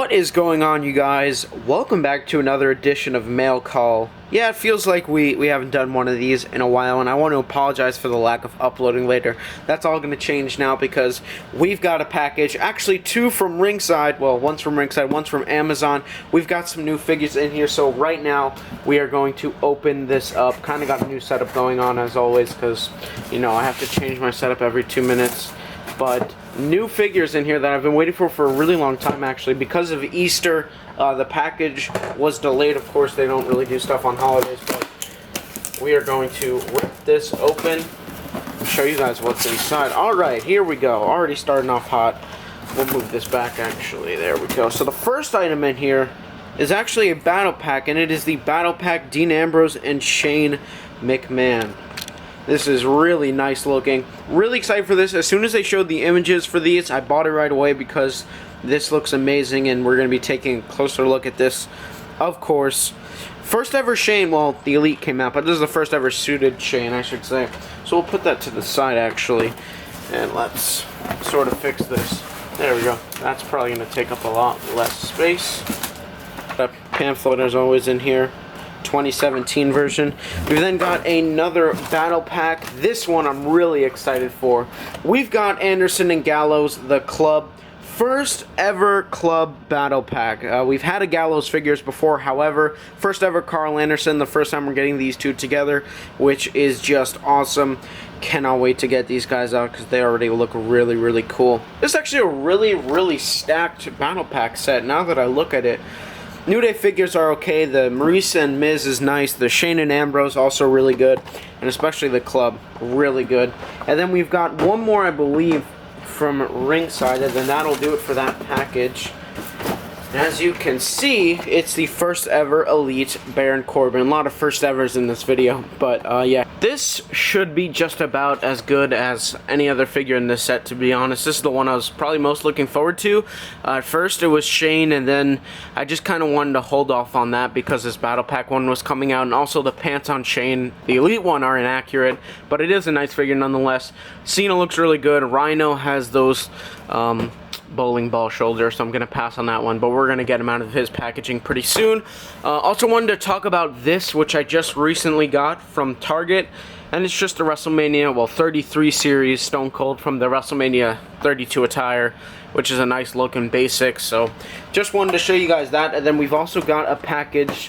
What is going on, you guys? Welcome back to another edition of Mail Call. Yeah, it feels like we haven't done one of these in a while, and I want to apologize for the lack of uploading later. That's all going to change now because we've got a package, actually two from Ringside. Well, one's from Ringside, one's from Amazon. We've got some new figures in here, so right now we are going to open this up. Kind of got a new setup going on as always because, you know, I have to change my setup every 2 minutes. But new figures in here that I've been waiting for a really long time, actually, because of Easter. The package was delayed. Of course, they don't really do stuff on holidays, but we are going to rip this open and show you guys what's inside. Alright, here we go. Already starting off hot. We'll move this back, actually. There we go. So the first item in here is actually a battle pack, and it is the Battlepack Dean Ambrose and Shane McMahon. This is really nice looking. Really excited for this. As soon as they showed the images for these, I bought it right away because this looks amazing, and we're going to be taking a closer look at this, of course. First ever Shane, well, the Elite came out, but this is the first ever suited Shane, I should say. So we'll put that to the side, actually, and let's sort of fix this. There we go. That's probably going to take up a lot less space. That pamphlet is always in here. 2017 version. We've then got another battle pack. This one I'm really excited for. We've got Anderson and Gallows, the club. First ever club battle pack. We've had a Gallows figures before, however, first ever Carl Anderson, the first time we're getting these two together, which is just awesome. Cannot wait to get these guys out because they already look really, really cool. This is actually a really stacked battle pack set now that I look at it. New Day figures are okay. The Maurice and Miz is nice. The Shane and Ambrose also really good. And especially the club, really good. And then we've got one more, I believe, from Ringside, and then that'll do it for that package. As you can see, it's the first ever Elite Baron Corbin. A lot of first evers in this video, but yeah. This should be just about as good as any other figure in this set, to be honest. This is the one I was probably most looking forward to. At first it was Shane, and then I just kind of wanted to hold off on that because this Battle Pack one was coming out, and also the pants on Shane, the Elite one, are inaccurate, but it is a nice figure nonetheless. Cena looks really good. Rhino has those bowling ball shoulder, so I'm going to pass on that one, but we're going to get him out of his packaging pretty soon. Also wanted to talk about this, which I just recently got from Target, and it's just the WrestleMania, well, 33 series Stone Cold from the WrestleMania 32 attire, which is a nice looking basic, so just wanted to show you guys that. And then we've also got a package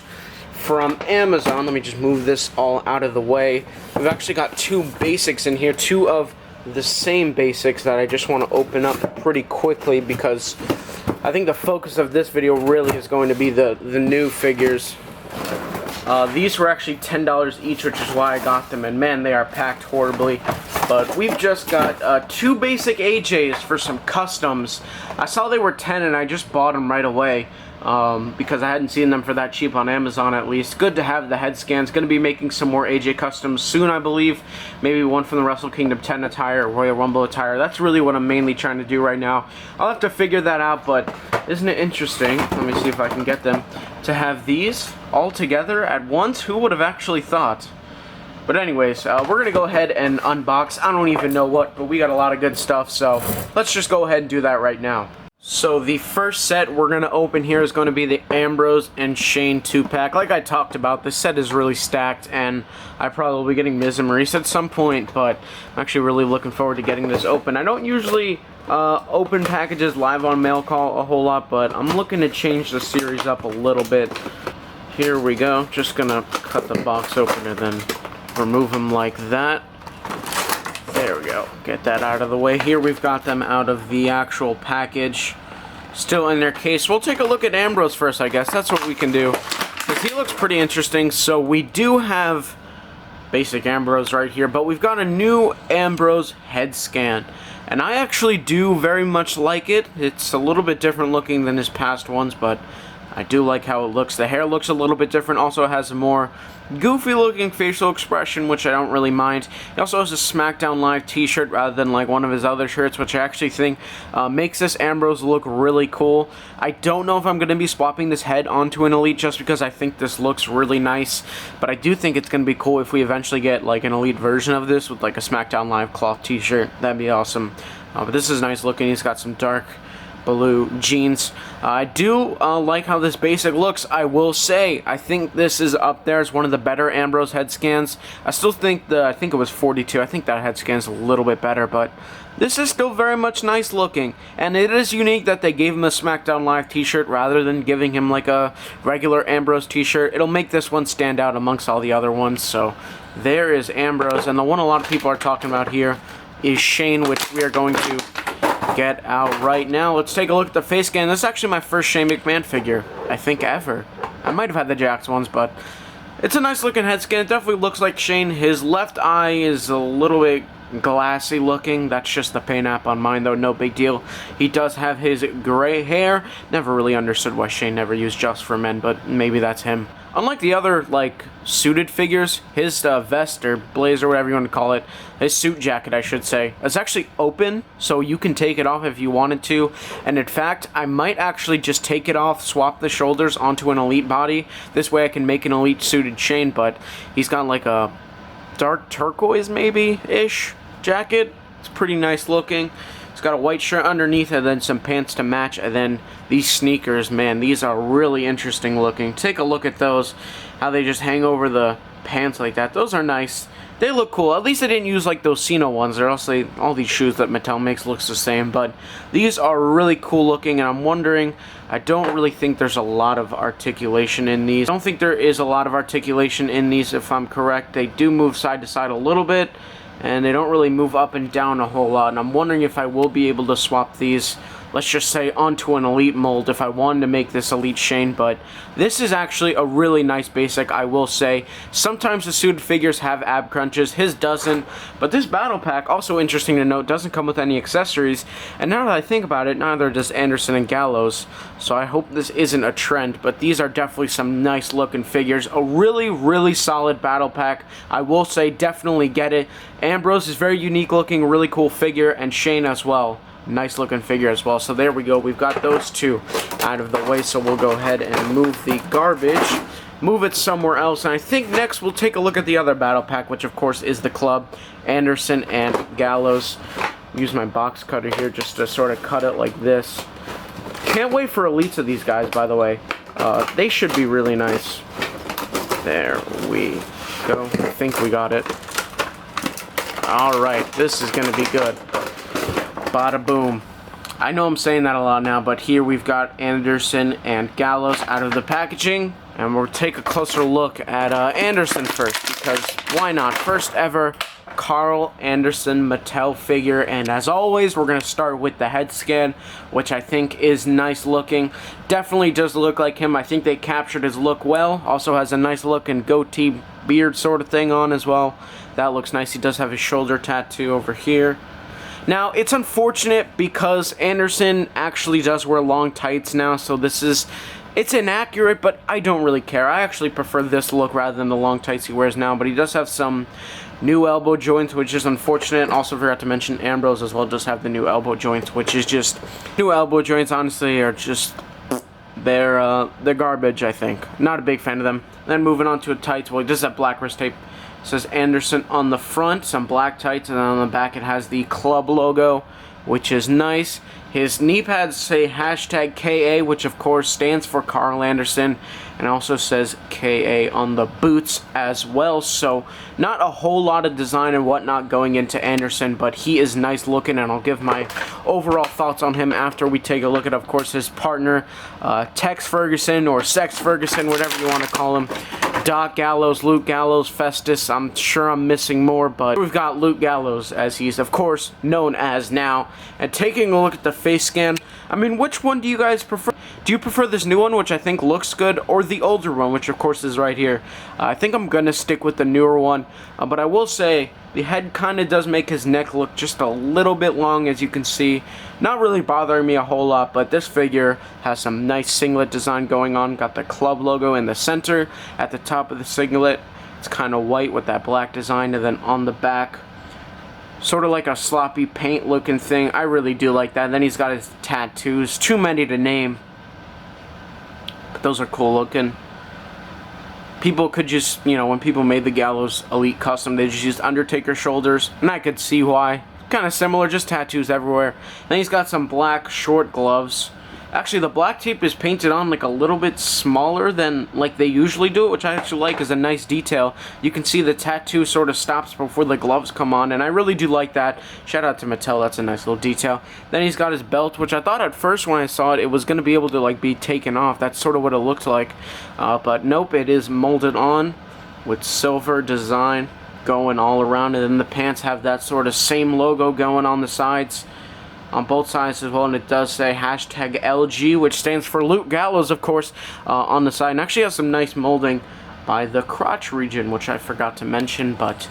from Amazon. Let me just move this all out of the way. We've actually got two basics in here, two of the same basics that I just want to open up pretty quickly because I think the focus of this video really is going to be the new figures. These were actually $10 each, which is why I got them, and man, they are packed horribly. But we've just got two basic AJs for some customs. I saw they were 10 and I just bought them right away. Because I hadn't seen them for that cheap on Amazon, at least. Good to have the head scans. Going to be making some more AJ customs soon, I believe. Maybe one from the Wrestle Kingdom 10 attire, or Royal Rumble attire. That's really what I'm mainly trying to do right now. I'll have to figure that out, but isn't it interesting? Let me see if I can get them to have these all together at once. Who would have actually thought? But anyways, we're going to go ahead and unbox. I don't even know what, but we got a lot of good stuff, so let's just go ahead and do that right now. So the first set we're going to open here is going to be the Ambrose and Shane 2-pack. Like I talked about, this set is really stacked, and I probably will be getting Miz and Maurice at some point, but I'm actually really looking forward to getting this open. I don't usually open packages live on Mail Call a whole lot, but I'm looking to change the series up a little bit. Here we go. Just going to cut the box open and then remove them like that. There we go. Get that out of the way. Here we've got them out of the actual package. Still in their case. We'll take a look at Ambrose first, I guess. That's what we can do. Because he looks pretty interesting. So we do have basic Ambrose right here. But we've got a new Ambrose head scan. And I actually do very much like it. It's a little bit different looking than his past ones, but I do like how it looks. The hair looks a little bit different. Also has a more goofy looking facial expression, which I don't really mind. He also has a SmackDown Live t-shirt rather than like one of his other shirts, which I actually think makes this Ambrose look really cool. I don't know if I'm going to be swapping this head onto an Elite just because I think this looks really nice, but I do think it's going to be cool if we eventually get like an Elite version of this with like a SmackDown Live cloth t-shirt. That'd be awesome. But this is nice looking. He's got some dark blue jeans. I do like how this basic looks. I will say, I think this is up there as one of the better Ambrose head scans. I still think I think it was 42. I think that head scan's a little bit better, but this is still very much nice looking. And it is unique that they gave him a SmackDown Live t-shirt rather than giving him like a regular Ambrose t-shirt. It'll make this one stand out amongst all the other ones. So there is Ambrose. And the one a lot of people are talking about here is Shane, which we are going to get out right now. Let's take a look at the face scan. This is actually my first Shane McMahon figure, I think, ever. I might have had the Jax ones, but it's a nice looking head scan. It definitely looks like Shane. His left eye is a little bit glassy looking. That's just the paint app on mine, though. No big deal. He does have his gray hair. Never really understood why Shane never used Just for Men, but maybe that's him. Unlike the other, like, suited figures, his vest or blazer, whatever you want to call it, his suit jacket, I should say, is actually open, so you can take it off if you wanted to. And in fact, I might actually just take it off, swap the shoulders onto an Elite body. This way I can make an Elite suited Shane, but he's got like a dark turquoise, maybe-ish jacket. It's pretty nice looking. It's got a white shirt underneath and then some pants to match, and then these sneakers, man, these are really interesting looking. Take a look at those, how they just hang over the pants like that. Those are nice. They look cool. At least they didn't use like those Cena ones, or else all these shoes that Mattel makes looks the same. But these are really cool looking, and I'm wondering, I don't really think there's a lot of articulation in these. I don't think there is a lot of articulation in these, if I'm correct. They do move side to side a little bit, and they don't really move up and down a whole lot. And I'm wondering if I will be able to swap these, let's just say, onto an Elite mold if I wanted to make this Elite Shane. But this is actually a really nice basic, I will say. Sometimes the suited figures have ab crunches. His doesn't. But this Battle Pack, also interesting to note, doesn't come with any accessories. And now that I think about it, neither does Anderson and Gallows. So I hope this isn't a trend. But these are definitely some nice looking figures. A really, really solid Battle Pack. I will say, definitely get it. Ambrose is very unique looking, really cool figure. And Shane as well. Nice looking figure as well. So there we go. We've got those two out of the way. So we'll go ahead and move the garbage. Move it somewhere else. And I think next we'll take a look at the other Battle Pack, which of course is the Club. Anderson and Gallows. Use my box cutter here just to sort of cut it like this. Can't wait for Elites of these guys, by the way. They should be really nice. There we go. I think we got it. Alright, this is going to be good. Bada boom. I know I'm saying that a lot now, but here we've got Anderson and Gallows out of the packaging. And we'll take a closer look at Anderson first, because why not? First ever Carl Anderson Mattel figure. And as always, we're going to start with the head scan, which I think is nice looking. Definitely does look like him. I think they captured his look well. Also has a nice looking goatee beard sort of thing on as well. That looks nice. He does have his shoulder tattoo over here. Now, it's unfortunate because Anderson actually does wear long tights now, so it's inaccurate, but I don't really care. I actually prefer this look rather than the long tights he wears now, but he does have some new elbow joints, which is unfortunate. Also forgot to mention Ambrose as well does have the new elbow joints, which is just, new elbow joints honestly are just, they're garbage, I think. Not a big fan of them. Then moving on to a tights, well, he does have black wrist tape. It says Anderson on the front, some black tights, and then on the back it has the Club logo, which is nice. His knee pads say hashtag KA, which of course stands for Carl Anderson, and also says KA on the boots as well. So not a whole lot of design and whatnot going into Anderson, but he is nice looking, and I'll give my overall thoughts on him after we take a look at, of course, his partner, Tex Ferguson, or Sex Ferguson, whatever you want to call him. Doc Gallows, Luke Gallows, Festus. I'm sure I'm missing more, but we've got Luke Gallows, as he's, of course, known as now. And taking a look at the face scan, I mean, which one do you guys prefer? Do you prefer this new one, which I think looks good, or the older one, which of course is right here? I think I'm going to stick with the newer one, but I will say the head kind of does make his neck look just a little bit long, as you can see. Not really bothering me a whole lot, but this figure has some nice singlet design going on. Got the Club logo in the center at the top of the singlet. It's kind of white with that black design, and then on the back, sort of like a sloppy paint looking thing. I really do like that. And then he's got his tattoos. Too many to name. But those are cool looking. People could just, you know, when people made the Gallows Elite Custom, they just used Undertaker shoulders. And I could see why. kind of similar, just tattoos everywhere. Then he's got some black short gloves. Actually, the black tape is painted on like a little bit smaller than like they usually do it, which I actually like as a nice detail. You can see the tattoo sort of stops before the gloves come on, and I really do like that. Shout out to Mattel, that's a nice little detail. Then he's got his belt, which I thought at first when I saw it, it was going to be able to like be taken off. That's sort of what it looked like. But nope, it is molded on with silver design going all around, and then the pants have that sort of same logo going on the sides. On both sides as well, and it does say hashtag LG, which stands for Luke Gallows, of course, on the side. And actually has some nice molding by the crotch region, which I forgot to mention. But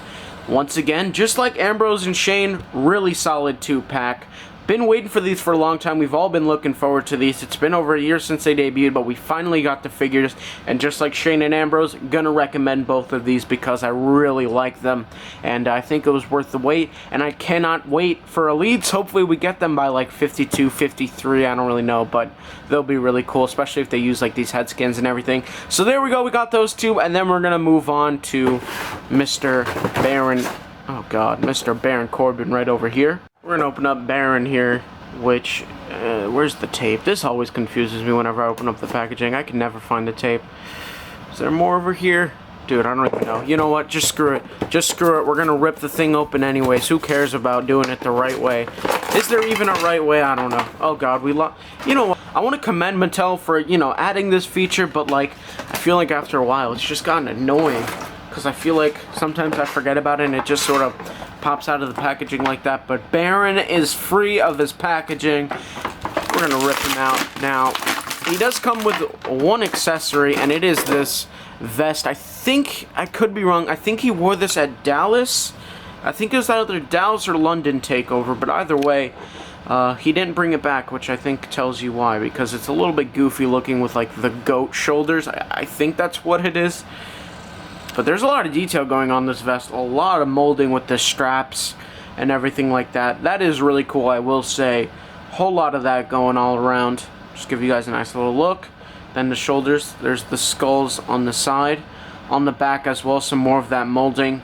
once again, just like Ambrose and Shane, really solid 2-pack. Been waiting for these for a long time. We've all been looking forward to these. It's been over a year since they debuted, but we finally got the figures. And just like Shane and Ambrose, gonna recommend both of these because I really like them. And I think it was worth the wait. And I cannot wait for Elites. Hopefully we get them by like 52, 53. I don't really know, but they'll be really cool, especially if they use like these head skins and everything. So there we go. We got those two. And then we're gonna move on to Mr. Baron. Oh God, Mr. Baron Corbin right over here. We're gonna open up Baron here, which, where's the tape? This always confuses me whenever I open up the packaging. I can never find the tape. Is there more over here? Dude, I don't even know. You know what? Just screw it. Just screw it. We're gonna rip the thing open anyways. Who cares about doing it the right way? Is there even a right way? I don't know. Oh God, you know what? I want to commend Mattel for, you know, adding this feature, but like, I feel like after a while, it's just gotten annoying. Because I feel like sometimes I forget about it and it just sort of pops out of the packaging like that. But Baron is free of his packaging. We're going to rip him out. Now, he does come with one accessory, and it is this vest. I think, I could be wrong, I think he wore this at Dallas. I think it was either Dallas or London TakeOver, but either way, he didn't bring it back, which I think tells you why, because it's a little bit goofy looking with like the goat shoulders. I think that's what it is. But there's a lot of detail going on this vest, a lot of molding with the straps and everything like that. That is really cool, I will say. Whole lot of that going all around. Just give you guys a nice little look. Then the shoulders, there's the skulls on the side. On the back as well, some more of that molding.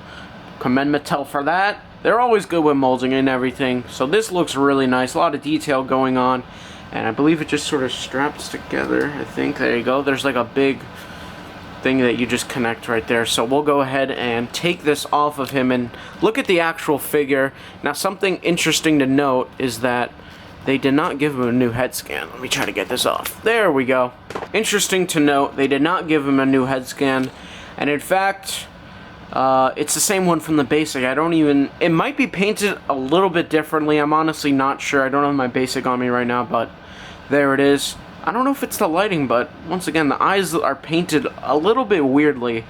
Commend Mattel for that. They're always good with molding and everything. So this looks really nice, a lot of detail going on. And I believe it just sort of straps together, I think. There you go. There's like a big thing that you just connect right there. So we'll go ahead and take this off of him and look at the actual figure. Now, something interesting to note is that they did not give him a new head scan. Let me try to get this off. There we go. Interesting to note, they did not give him a new head scan. And in fact, it's the same one from the basic. It might be painted a little bit differently. I'm honestly not sure. I don't have my basic on me right now, but there it is. I don't know if it's the lighting, but once again, the eyes are painted a little bit weirdly.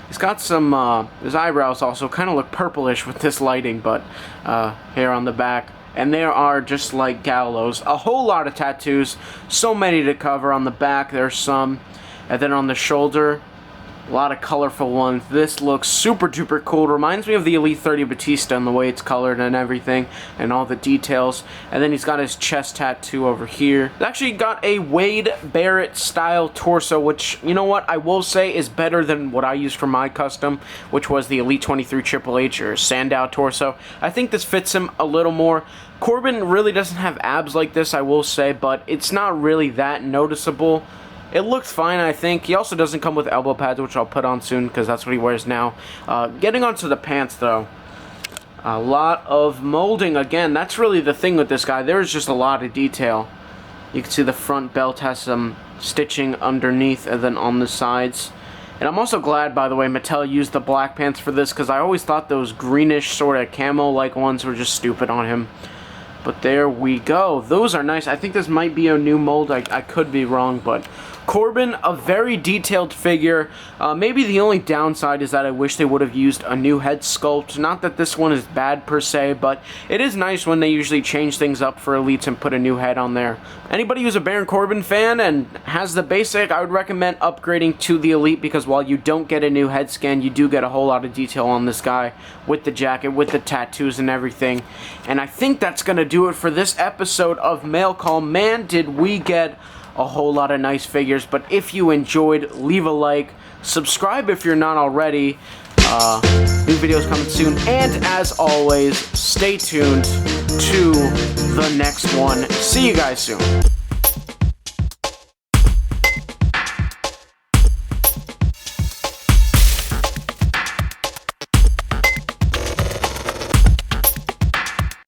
He's got some, his eyebrows also kind of look purplish with this lighting, but hair on the back. And there are, just like Gallows, a whole lot of tattoos. So many to cover. On the back, there's some. And then on the shoulder, a lot of colorful ones. This looks super duper cool. Reminds me of the Elite 30 Batista and the way it's colored and everything, and all the details. And then he's got his chest tattoo over here. He's actually got a Wade Barrett style torso, which, you know what, I will say is better than what I used for my custom, which was the Elite 23 Triple H or Sandow torso. I think this fits him a little more. Corbin really doesn't have abs like this, I will say, but it's not really that noticeable. It looks fine, I think. He also doesn't come with elbow pads, which I'll put on soon because that's what he wears now. Getting onto the pants, though. A lot of molding. Again, that's really the thing with this guy. There's just a lot of detail. You can see the front belt has some stitching underneath and then on the sides. And I'm also glad, by the way, Mattel used the black pants for this because I always thought those greenish sort of camo-like ones were just stupid on him. But there we go. Those are nice. I think this might be a new mold. I could be wrong, but Corbin, a very detailed figure. Maybe the only downside is that I wish they would have used a new head sculpt. Not that this one is bad per se, but it is nice when they usually change things up for Elites and put a new head on there. Anybody who's a Baron Corbin fan and has the basic, I would recommend upgrading to the Elite because while you don't get a new head scan, you do get a whole lot of detail on this guy with the jacket, with the tattoos and everything. And I think that's going to do it for this episode of Mail Call. Man, did we get a whole lot of nice figures. But if you enjoyed, leave a like, subscribe if you're not already. New videos coming soon. And as always, stay tuned to the next one. See you guys soon.